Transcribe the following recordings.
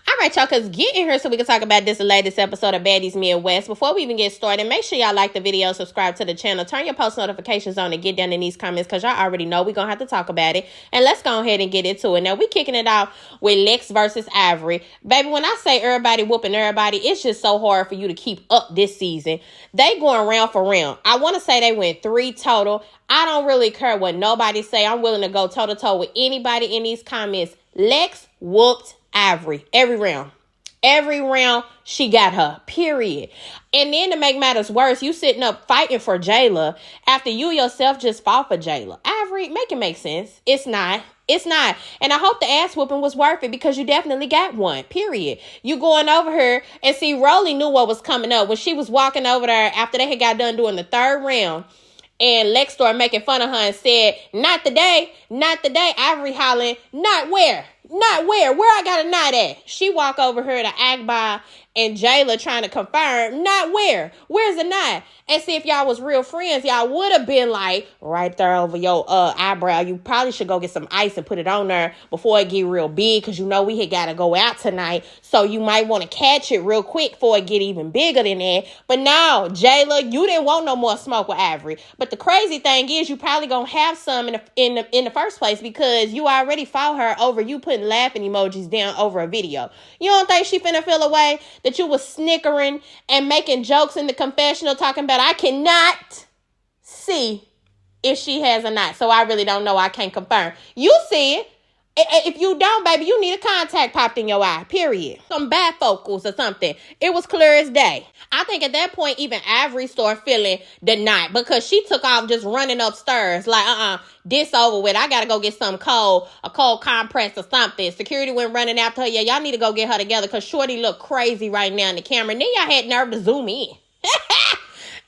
All right, y'all, because get in here so we can talk about this latest episode of Baddies Midwest. Before we even get started, make sure y'all like the video, subscribe to the channel, turn your post notifications on, and get down in these comments because y'all already know we're going to have to talk about it. And let's go ahead and get into it. Now, we kicking it off with Lex versus Ivory. Baby, when I say everybody whooping everybody, it's just so hard for you to keep up this season. They going round for round. I want to say they went 3 total. I don't really care what nobody say. I'm willing to go toe-to-toe with anybody in these comments. Lex whooped Ivory every round. Every round, she got her, period. And then to make matters worse, you sitting up fighting for Jela after you yourself just fought for Jela. Ivory, make it make sense. It's not. It's not. And I hope the ass whooping was worth it because you definitely got one, period. You going over here and see, Rollie knew what was coming up when she was walking over there after they had got done doing the 3rd round. And Lex started making fun of her and said, not today, not today. Ivory hollering, not where? Not where? Where I got a knot at? She walk over here to Akbarv and Jela trying to confirm, not where? Where's the knot? And see, if y'all was real friends, y'all would have been like, right there over your eyebrow. You probably should go get some ice and put it on there before it get real big because you know we had got to go out tonight. So you might want to catch it real quick before it get even bigger than that. But no, Jela, you didn't want no more smoke with Ivory. But the crazy thing is you probably going to have some in the first place because you already fought her over you putting laughing emojis down over a video. You don't think she finna feel a way that you was snickering and making jokes in the confessional talking about I cannot see if she has or not. So I really don't know. I can't confirm. You see it. If you don't, baby, you need a contact popped in your eye, period. Some bifocals or something. It was clear as day. I think at that point, even Ivory started feeling the knot because she took off just running upstairs like, this over with. I got to go get some cold, a cold compress or something. Security went running after her. Yeah, y'all need to go get her together because Shorty look crazy right now in the camera. And then y'all had nerve to zoom in.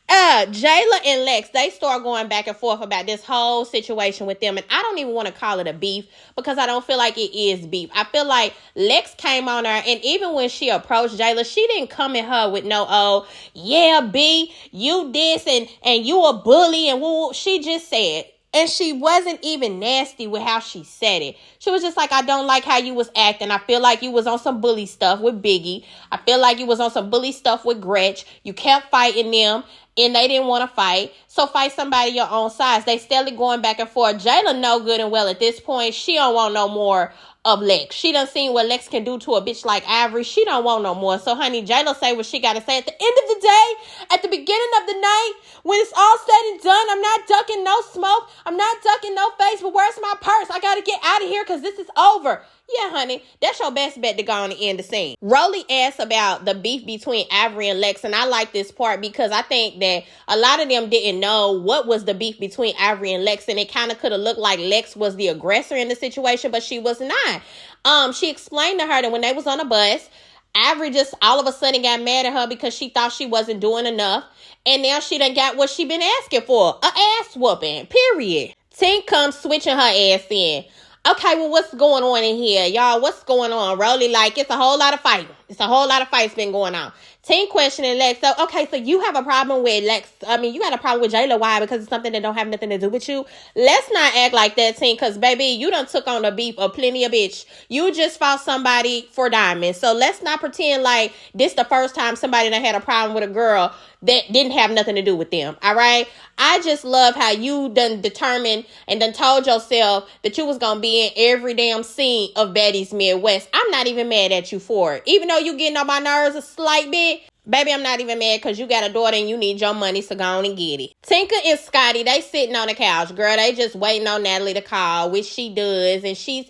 Jela and Lex, they start going back and forth about this whole situation with them. And I don't even want to call it a beef because I don't feel like it is beef. I feel like Lex came on her and even when she approached Jela, she didn't come at her with no, oh, yeah, B, you this and you a bully and woo. She just said, and she wasn't even nasty with how she said it. She was just like, I don't like how you was acting. I feel like you was on some bully stuff with Biggie. I feel like you was on some bully stuff with Gretch. You kept fighting them. And they didn't want to fight. So fight somebody your own size. They steadily going back and forth. Jela know good and well at this point. She don't want no more of Lex. She done seen what Lex can do to a bitch like Ivory. She don't want no more. So, honey, Jela say what she got to say. At the end of the day, at the beginning of the night, when it's all said and done, I'm not ducking no smoke. I'm not ducking no face. But where's my purse? I got to get out of here because this is over. Yeah, honey, that's your best bet to go on and end the scene. Rollie asked about the beef between Ivory and Lex, and I like this part because I think that a lot of them didn't know what was the beef between Ivory and Lex, and it kind of could have looked like Lex was the aggressor in the situation, but she was not. She explained to her that when they was on a bus, Ivory just all of a sudden got mad at her because she thought she wasn't doing enough, and now she done got what she been asking for, a ass whooping, period. Tink comes switching her ass in. Okay, well, what's going on in here? Y'all, what's going on? Rollie, like, it's a whole lot of fighting. It's a whole lot of fights been going on. Tink questioning Lex. So, okay, so you have a problem with Lex. I mean, you got a problem with Jela. Why? Because it's something that don't have nothing to do with you. Let's not act like that, Tink, because, baby, you done took on the beef of plenty of bitch. You just fought somebody for diamonds. So let's not pretend like this the first time somebody done had a problem with a girl that didn't have nothing to do with them, all right? I just love how you done determined and done told yourself that you was going to be in every damn scene of Baddies Midwest. I'm not even mad at you for it. Even though you getting on my nerves a slight bit, baby, I'm not even mad because you got a daughter and you need your money, so go on and get it. Tinka and Scotty, they sitting on the couch. Girl, they just waiting on Natalie to call, which she does. And she's,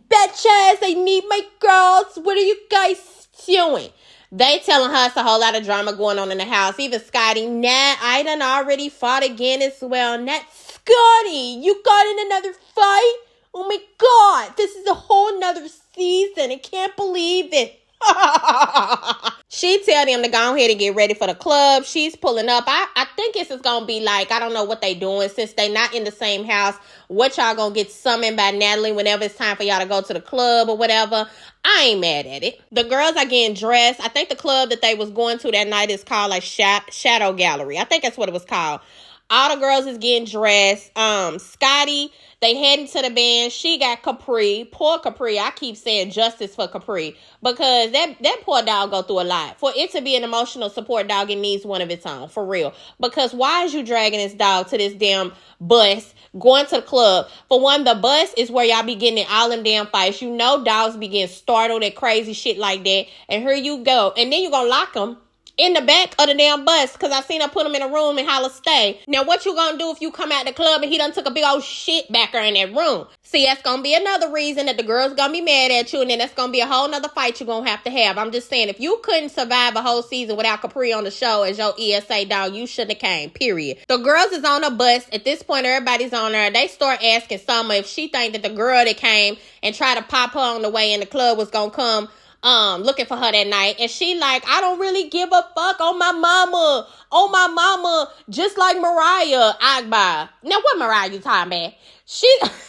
bitches, I need my girls. What are you guys doing? They telling her it's a whole lot of drama going on in the house. Even Scotty, nah, I done already fought again as well. Not Scotty, you got in another fight? Oh my God, this is a whole nother season. I can't believe it. She tell them to go ahead and get ready for the club. She's pulling up. I think this is going to be like, I don't know what they doing since they not in the same house. What y'all going to get summoned by Natalie whenever it's time for y'all to go to the club or whatever. I ain't mad at it. The girls are getting dressed. I think the club that they was going to that night is called like Shadow Gallery. I think that's what it was called. All the girls is getting dressed. Scotty, they heading to the band. She got Capri. Poor Capri. I keep saying justice for Capri because that poor dog go through a lot. For it to be an emotional support dog, it needs one of its own, for real. Because why is you dragging this dog to this damn bus, going to the club? For one, the bus is where y'all be getting in all them damn fights. You know dogs be getting startled at crazy shit like that. And here you go. And then you gonna lock them in the back of the damn bus because I seen her put him in a room and holler stay. Now, what you gonna do if you come out the club and he done took a big old shit back there in that room? See, that's gonna be another reason that the girl's gonna be mad at you, and then that's gonna be a whole nother fight you're gonna have to have. I'm just saying, if you couldn't survive a whole season without Capri on the show as your ESA dog, you shouldn't have came, period. The girls is on a bus. At this point, everybody's on there. They start asking Summer if she think that the girl that came and tried to pop her on the way in the club was gonna come looking for her that night. And she like, I don't really give a fuck on my mama, just like Mariah Akbar. Now, what Mariah you talking about?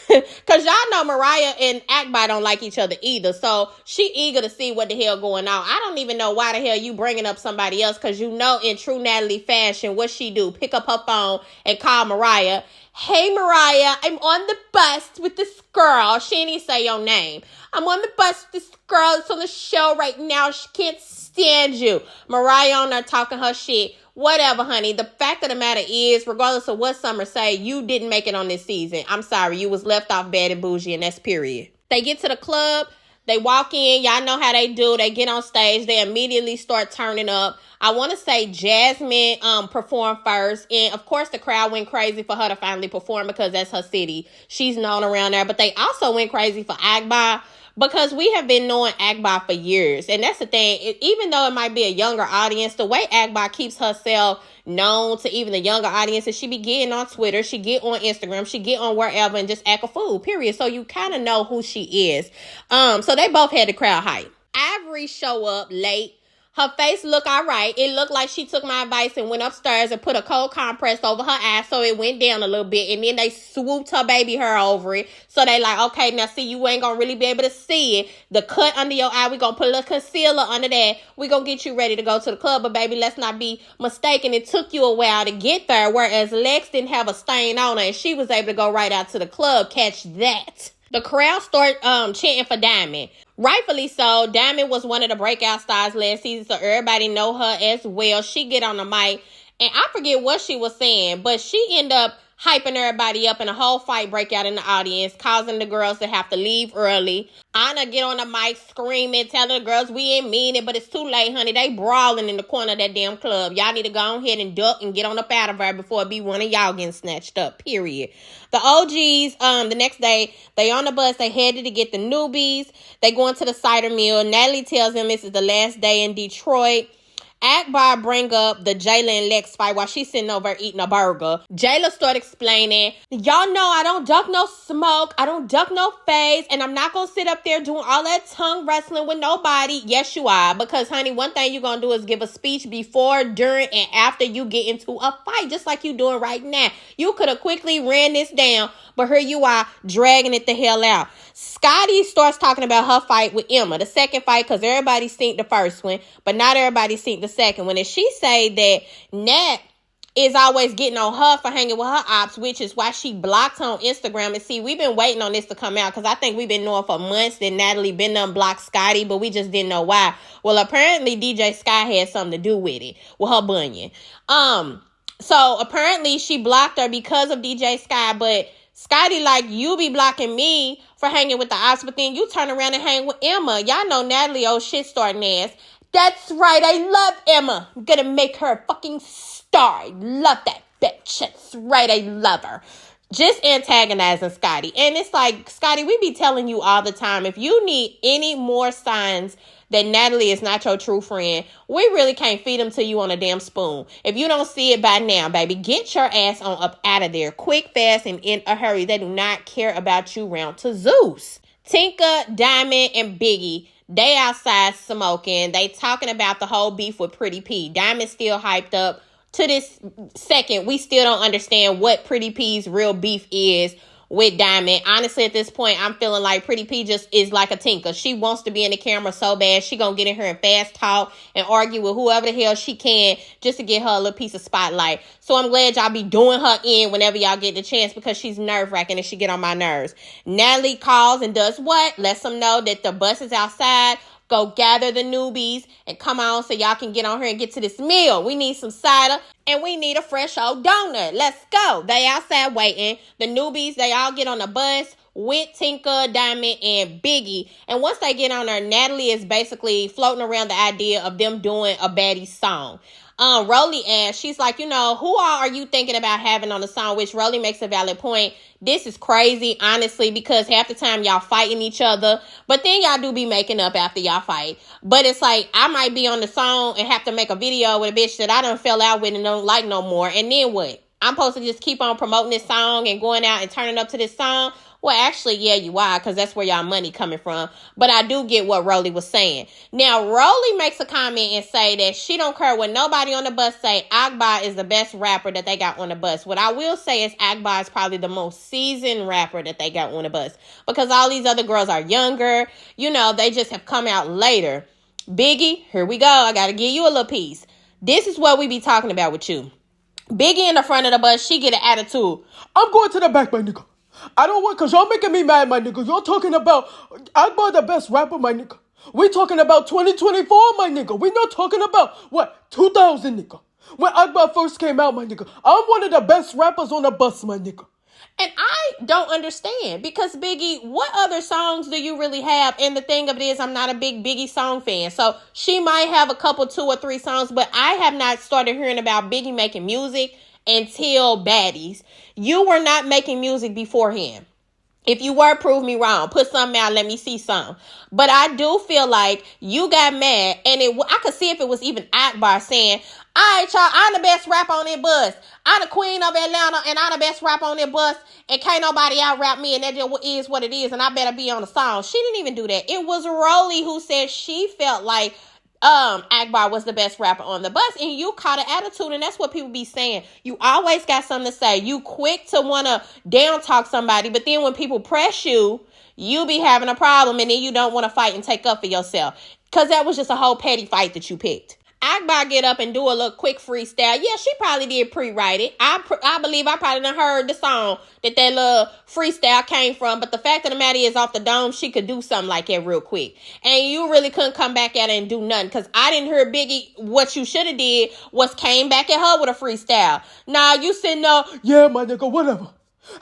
Because y'all know Mariah and Akbar don't like each other either. So she eager to see what the hell going on. I don't even know why the hell you bringing up somebody else, because you know in true Natalie fashion, what she do? Pick up her phone and call Mariah. Hey, Mariah, I'm on the bus with this girl. She didn't even say your name. I'm on the bus with this girl that's on the show right now. She can't stand you. Mariah on there talking her shit. Whatever, honey. The fact of the matter is, regardless of what Summer say, you didn't make it on this season. I'm sorry. You was left off bad and bougie, and that's period. They get to the club. They walk in. Y'all know how they do. They get on stage. They immediately start turning up. I want to say Jasmine performed first. And, of course, the crowd went crazy for her to finally perform because that's her city. She's known around there. But they also went crazy for Akbar because we have been knowing Akbar for years. And that's the thing. Even though it might be a younger audience, the way Akbar keeps herself known to even the younger audiences, she be getting on Twitter, she get on Instagram, she get on wherever and just act a fool, period. So you kind of know who she is. So they both had the crowd hype. Ivory show up late. Her face look all right. It looked like she took my advice and went upstairs and put a cold compress over her eyes so it went down a little bit. And then they swooped her baby hair over it. So they like, okay, now see, you ain't gonna really be able to see it. The cut under your eye, we gonna put a little concealer under that. We gonna get you ready to go to the club. But baby, let's not be mistaken. It took you a while to get there. Whereas Lex didn't have a stain on her and she was able to go right out to the club. Catch that. The crowd start chanting for Diamond. Rightfully so. Diamond was one of the breakout stars last season, so everybody know her as well. She get on the mic, and I forget what she was saying, but she end up hyping everybody up, and a whole fight break out in the audience, causing the girls to have to leave early. Ahna get on the mic screaming, telling the girls we ain't mean it, but it's too late, honey. They brawling in the corner of that damn club. Y'all need to go ahead and duck and get on up out of there before it be one of y'all getting snatched up, period. The OGs, the next day, they on the bus. They headed to get the newbies. They going to the Cider Mill. Natalie tells them this is the last day in Detroit. Akbar bring up the Jela and Lex fight while she's sitting over eating a burger. Jela start explaining, y'all know I don't duck no smoke, I don't duck no phase, and I'm not gonna sit up there doing all that tongue wrestling with nobody. Yes, you are, because honey, one thing you're gonna do is give a speech before, during, and after you get into a fight, just like you doing right now. You could have quickly ran this down, but here you are dragging it the hell out. Scotty starts talking about her fight with Emma, the second fight, because everybody seen the first one, but not everybody seen the second one. And she say that Nat is always getting on her for hanging with her ops, which is why she blocked her on Instagram. And see, we've been waiting on this to come out because I think we've been knowing for months that Natalie been done blocked Scotty, but we just didn't know why. Well, apparently DJ Sky had something to do with it, with her bunion. So apparently she blocked her because of DJ Sky, but Scotty like, you be blocking me for hanging with the ops, but then you turn around and hang with Emma. Y'all know Natalie old shit starting ass. That's right, I love Emma. I'm gonna make her a fucking star. I love that bitch. That's right, I love her. Just antagonizing Scotty. And it's like, Scotty, we be telling you all the time, if you need any more signs that Natalie is not your true friend, we really can't feed them to you on a damn spoon. If you don't see it by now, baby, get your ass on up out of there. Quick, fast, and in a hurry. They do not care about you round to Zeus. Tinka, Diamond, and Biggie, they outside smoking. They talking about the whole beef with prettyp. Diamond still hyped up. To this second, we still don't understand what prettyp's real beef is with Diamond. Honestly, at this point, I'm feeling like Pretty P just is like a tinka. She wants to be in the camera so bad. She gonna get in here and fast talk and argue with whoever the hell she can just to get her a little piece of spotlight. So I'm glad y'all be doing her in whenever y'all get the chance, because she's nerve-wracking and she get on my nerves. Natalie calls and does what? Lets them know that the bus is outside. Go gather the newbies and come on so y'all can get on here and get to this meal. We need some cider and we need a fresh old donut. Let's go. They outside waiting. The newbies, they all get on the bus with Tinka, Diamond, and Biggie. And once they get on there, Natalie is basically floating around the idea of them doing a Baddies song. Rollie asked, she's like, who all are you thinking about having on the song? Which Rollie makes a valid point. This is crazy, honestly, because half the time y'all fighting each other, but then y'all do be making up after y'all fight. But it's like, I might be on the song and have to make a video with a bitch that I done fell out with and don't like no more. And then what? I'm supposed to just keep on promoting this song and going out and turning up to this song? Well, actually, yeah, you are, because that's where y'all money coming from. But I do get what Rollie was saying. Now, Rollie makes a comment and say that she don't care what nobody on the bus say. Akbarv is the best rapper that they got on the bus. What I will say is Akbarv is probably the most seasoned rapper that they got on the bus, because all these other girls are younger. They just have come out later. Biggie, here we go. I got to give you a little piece. This is what we be talking about with you. Biggie in the front of the bus, she get an attitude. I'm going to the back, my nigga. I don't want, because y'all making me mad, my nigga. Y'all talking about Akbarv the best rapper, my nigga. We talking about 2024, my nigga. We not talking about, 2000, nigga. When Akbarv first came out, my nigga. I'm one of the best rappers on the bus, my nigga. And I don't understand, because Biggie, what other songs do you really have? And the thing of it is, I'm not a big Biggie song fan. So she might have a couple, 2 or 3 songs, but I have not started hearing about Biggie making music until Baddies. You were not making music beforehand. If you were, prove me wrong. Put something out, let me see some. But I do feel like you got mad, and I could see if it was even Akbarv saying, all right, y'all, I'm the best rapper on that bus. I'm the queen of Atlanta, and I'm the best rapper on that bus, and can't nobody out-rap me, and that just is what it is, and I better be on the song. She didn't even do that. It was Rollie who said she felt like Akbarv was the best rapper on the bus, and you caught an attitude, and that's what people be saying. You always got something to say. You quick to want to down talk somebody, but then when people press you, you be having a problem, and then you don't want to fight and take up for yourself, because that was just a whole petty fight that you picked. Akbarv get up and do a little quick freestyle. Yeah, she probably did pre-write it. I believe I probably done heard the song that little freestyle came from. But the fact of the matter is, off the dome, she could do something like that real quick. And you really couldn't come back at her and do nothing. Because I didn't hear Biggie. What you should have did was came back at her with a freestyle. Nah, you sitting there. Yeah, my nigga, whatever.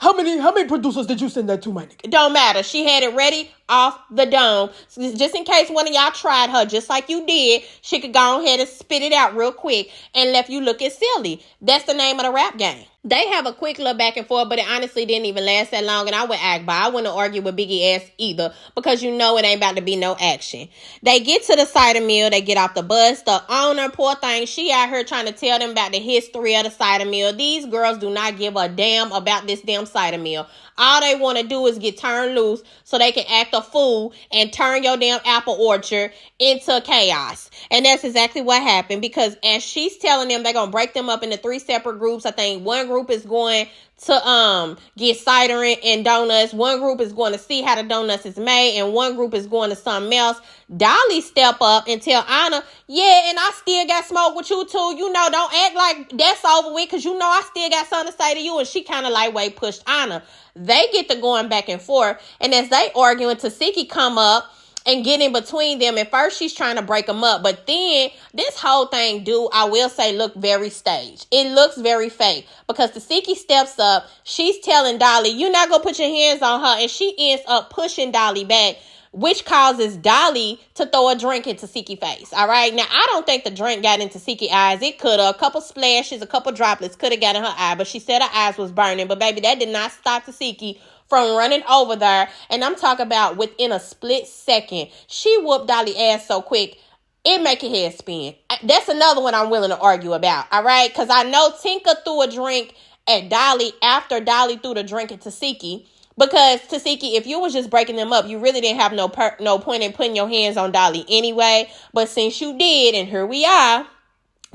How many producers did you send that to, my nigga? It don't matter. She had it ready off the dome. Just in case one of y'all tried her, just like you did, she could go ahead and spit it out real quick and left you looking silly. That's the name of the rap game. They have a quick little back and forth, but it honestly didn't even last that long. And I would Akbarv. I wouldn't argue with Biggie ass either, because it ain't about to be no action. They get to the cider mill. They get off the bus. The owner, poor thing, she out here trying to tell them about the history of the cider mill. These girls do not give a damn about this damn cider mill. All they want to do is get turned loose so they can act a fool and turn your damn apple orchard into chaos. And that's exactly what happened, because as she's telling them, they're going to break them up into 3 separate groups. I think one group is going to get cider and donuts. One group is going to see how the donuts is made, and one group is going to something else. Dolly step up and tell Ahna, yeah, and I still got smoke with you too. Don't act like that's over with, because I still got something to say to you. And she kind of lightweight pushed Ahna. They get to going back and forth, and as they arguing, tesehki come up and get in between them. At first, she's trying to break them up, but then this whole thing I will say, look very staged. It looks very fake, because tesehki steps up. She's telling Dolly, you're not going to put your hands on her, and she ends up pushing Dolly back, which causes Dolly to throw a drink in tesehki face. All right. Now, I don't think the drink got into tesehki eyes. It could have. A couple splashes, a couple droplets could have got in her eye, but she said her eyes was burning. But baby, that did not stop tesehki from running over there. And I'm talking about within a split second. She whooped Dolly ass so quick, it make your head spin. That's another one I'm willing to argue about. All right. Because I know Tinka threw a drink at Dolly after Dolly threw the drink at tesehki. Because tesehki, if you was just breaking them up, you really didn't have no point in putting your hands on Dolly anyway. But since you did, and here we are,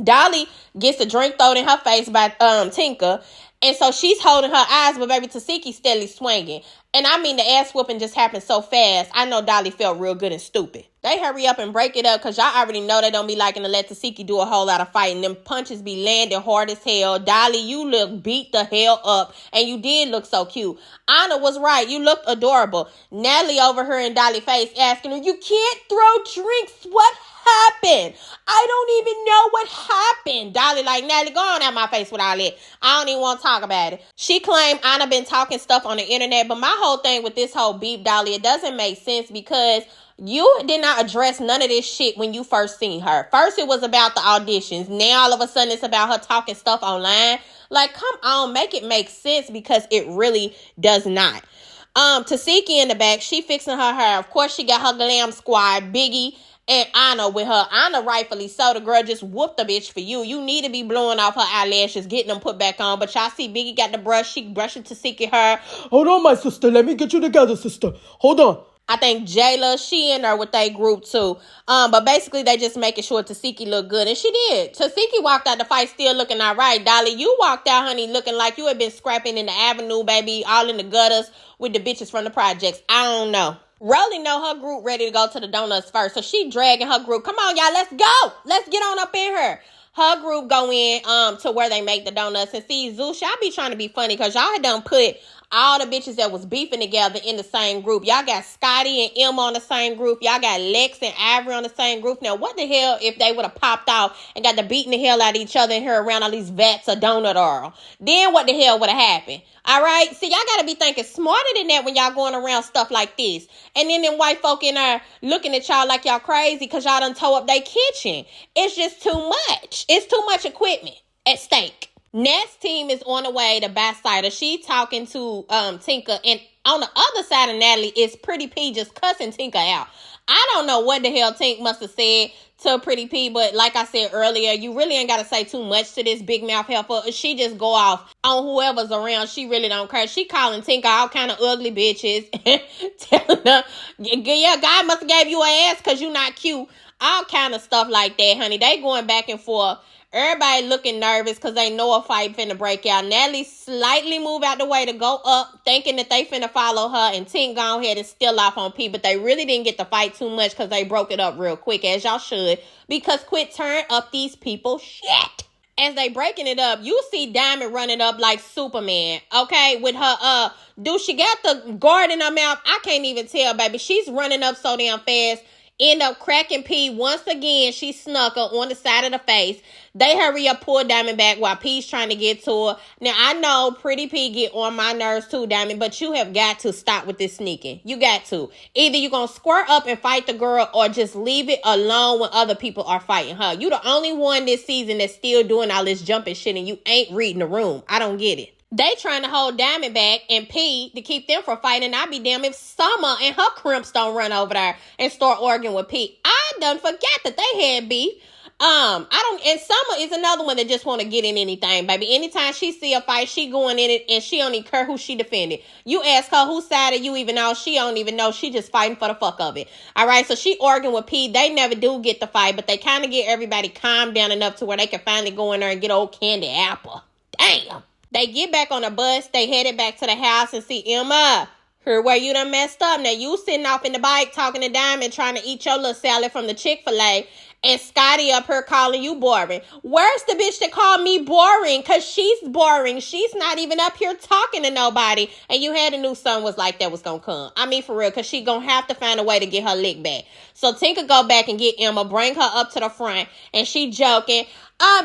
Dolly gets a drink thrown in her face by Tinka. And so she's holding her eyes, but baby Tesehki steadily swinging. And I mean, the ass whooping just happened so fast. I know Dolly felt real good and stupid. They hurry up and break it up because y'all already know they don't be liking to let Tesehki do a whole lot of fighting. Them punches be landing hard as hell. Dolly, you look beat the hell up. And you did look so cute. Ahna was right. You looked adorable. Natalie over her in Dolly's face asking her, you can't throw drinks. What happened? I don't even know what happened. Dolly like, Natalie, go on out my face with all that. I don't even want to talk about it. She claimed Ahna been talking stuff on the internet, but my whole thing with this whole beef, Dolly, it doesn't make sense because you did not address none of this shit when you first seen her. First, it was about the auditions. Now, all of a sudden, it's about her talking stuff online. Like, come on, make it make sense because it really does not. Tesehki in the back, she fixing her hair. Of course, she got her glam squad, Biggie and Ahna with her. Ahna, rightfully so. The girl just whooped the bitch for you. You need to be blowing off her eyelashes, getting them put back on. But y'all see Biggie got the brush. She brushing Tesehki hair. Hold on, my sister. Let me get you together, sister. Hold on. I think Jela, she in there with they group too. But basically they just making sure Tesehki look good. And she did. Tesehki walked out the fight still looking all right. Dolly, you walked out, honey, looking like you had been scrapping in the avenue, baby, all in the gutters with the bitches from the projects. I don't know. Rollie know her group ready to go to the donuts first. So she dragging her group. Come on, y'all, let's go. Let's get on up in here. Her group go in to where they make the donuts. And see, Zeus, y'all be trying to be funny because y'all had done put all the bitches that was beefing together in the same group. Y'all got Scotty and Emma on the same group. Y'all got Lex and Ivory on the same group. Now, what the hell if they would have popped out and got to beating the hell out of each other and here around all these vats of donut oil? Then what the hell would have happened? All right? See, y'all got to be thinking smarter than that when y'all going around stuff like this. And then them white folk in there looking at y'all like y'all crazy because y'all done tore up their kitchen. It's just too much. It's too much equipment at stake. Next team is on the way to buy cider. She talking to Tinka, and on the other side of Natalie is prettyp just cussing Tinka out. I don't know what the hell Tink must have said to prettyp, but like I said earlier, you really ain't got to say too much to this big mouth heifer. She just go off on whoever's around. She really don't care. She calling Tinka all kind of ugly bitches. Telling her, yeah, God must have gave you an ass because you not cute. All kind of stuff like that, honey. They going back and forth. Everybody looking nervous because they know a fight finna break out. Natalie slightly move out the way to go up, thinking that they finna follow her, and Tink gone ahead and still off on P. But they really didn't get to fight too much because they broke it up real quick, as y'all should. Because quit turn up these people shit. As they breaking it up, you see Diamond running up like Superman, okay? With her, dude, she got the guard in her mouth. I can't even tell, baby. She's running up so damn fast. End up cracking P once again. She snuck her on the side of the face. They hurry up, pull Diamond back while P's trying to get to her. Now, I know prettyp get on my nerves too, Diamond, but you have got to stop with this sneaking. You got to. Either you're going to square up and fight the girl or just leave it alone when other people are fighting her. You the only one this season that's still doing all this jumping shit and you ain't reading the room. I don't get it. They trying to hold Diamond back and P to keep them from fighting. I'd be damn if Summer and her crimps don't run over there and start arguing with P. I done forgot that they had beef. And Summer is another one that just want to get in anything, baby. Anytime she see a fight, she going in it and she don't even care who she defended. You ask her whose side are you even on, she don't even know. She just fighting for the fuck of it. All right, so she arguing with P. They never do get the fight, but they kind of get everybody calmed down enough to where they can finally go in there and get old Candy Apple. Damn. They get back on the bus. They headed back to the house and see Emma. Here where you done messed up. Now you sitting off in the bike talking to Diamond trying to eat your little salad from the Chick-fil-A. And Scotty up here calling you boring. Where's the bitch that called me boring? Because she's boring. She's not even up here talking to nobody. And you had a new son was like that was going to come. I mean, for real, because she going to have to find a way to get her lick back. So Tinka go back and get Emma, bring her up to the front. And she joking.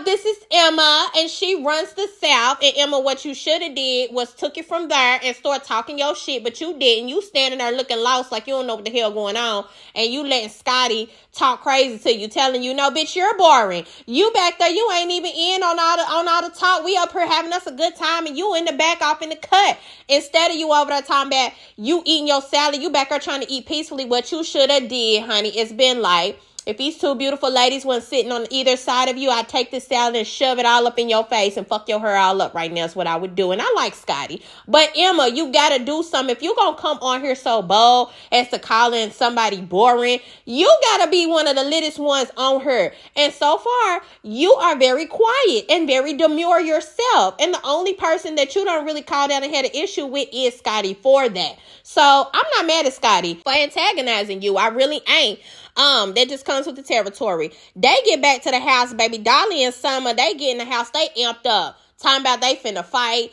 This is Emma, and she runs the South. And Emma, what you should have did was took it from there and start talking your shit, but you didn't. You standing there looking lost like you don't know what the hell going on, and you letting Scotty talk crazy to you, telling you, no, bitch, you're boring. You back there, you ain't even in on all the talk. We up here having us a good time, and you in the back off in the cut. Instead of you over there talking about you eating your salad, you back there trying to eat peacefully. What you should have did, honey, it's been like, If these two beautiful ladies weren't sitting on either side of you, I'd take this salad and shove it all up in your face and fuck your hair all up right now is what I would do. And I like Scotty. But Emma, you gotta do something. If you're gonna come on here so bold as to calling somebody boring, you gotta be one of the littest ones on her. And so far, you are very quiet and very demure yourself. And the only person that you don't really call down and had an issue with is Scotty for that. So I'm not mad at Scotty for antagonizing you. I really ain't. That just comes with the territory. They get back to the house, baby. Dolly and Summer, they get in the house, they amped up. Talking about they finna fight.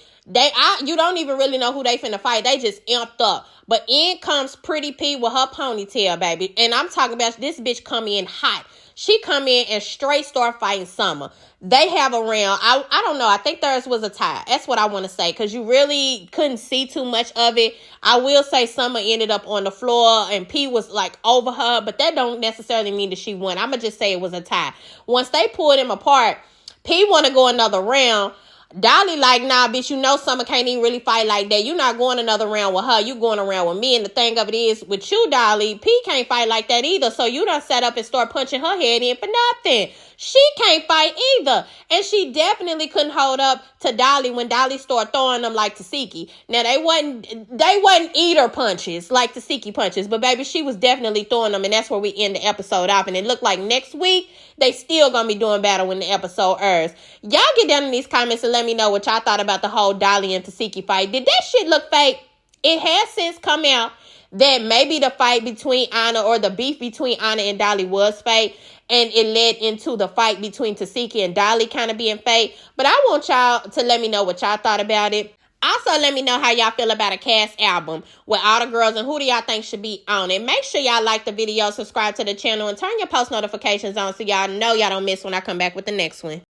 You don't even really know who they finna fight. They just amped up. But in comes prettyp with her ponytail, baby. And I'm talking about this bitch come in hot. She come in and straight start fighting Summer. They have a round. I don't know. I think theirs was a tie. That's what I want to say, because you really couldn't see too much of it. I will say Summer ended up on the floor and P was like over her, but that don't necessarily mean that she won. I'm going to just say it was a tie. Once they pulled him apart, P want to go another round. Dolly like, nah, bitch, you know Summer can't even really fight like that. You're not going another round with her. You going around with me. And the thing of it is, with you, Dolly, P can't fight like that either. So you done set up and start punching her head in for nothing. She can't fight either. And she definitely couldn't hold up to Dolly when Dolly started throwing them like tesehki. Now, they wasn't eater punches like tesehki punches. But, baby, she was definitely throwing them. And that's where we end the episode off. And it looked like next week, they still going to be doing battle when the episode airs. Y'all get down in these comments and let me know what y'all thought about the whole Dolly and tesehki fight. Did that shit look fake? It has since come out that maybe the fight between Ahna, or the beef between Ahna and Dolly, was fake. And it led into the fight between tesehki and Dolly kind of being fake. But I want y'all to let me know what y'all thought about it. Also, let me know how y'all feel about a cast album with all the girls, and who do y'all think should be on it. Make sure y'all like the video, subscribe to the channel, and turn your post notifications on so y'all know y'all don't miss when I come back with the next one.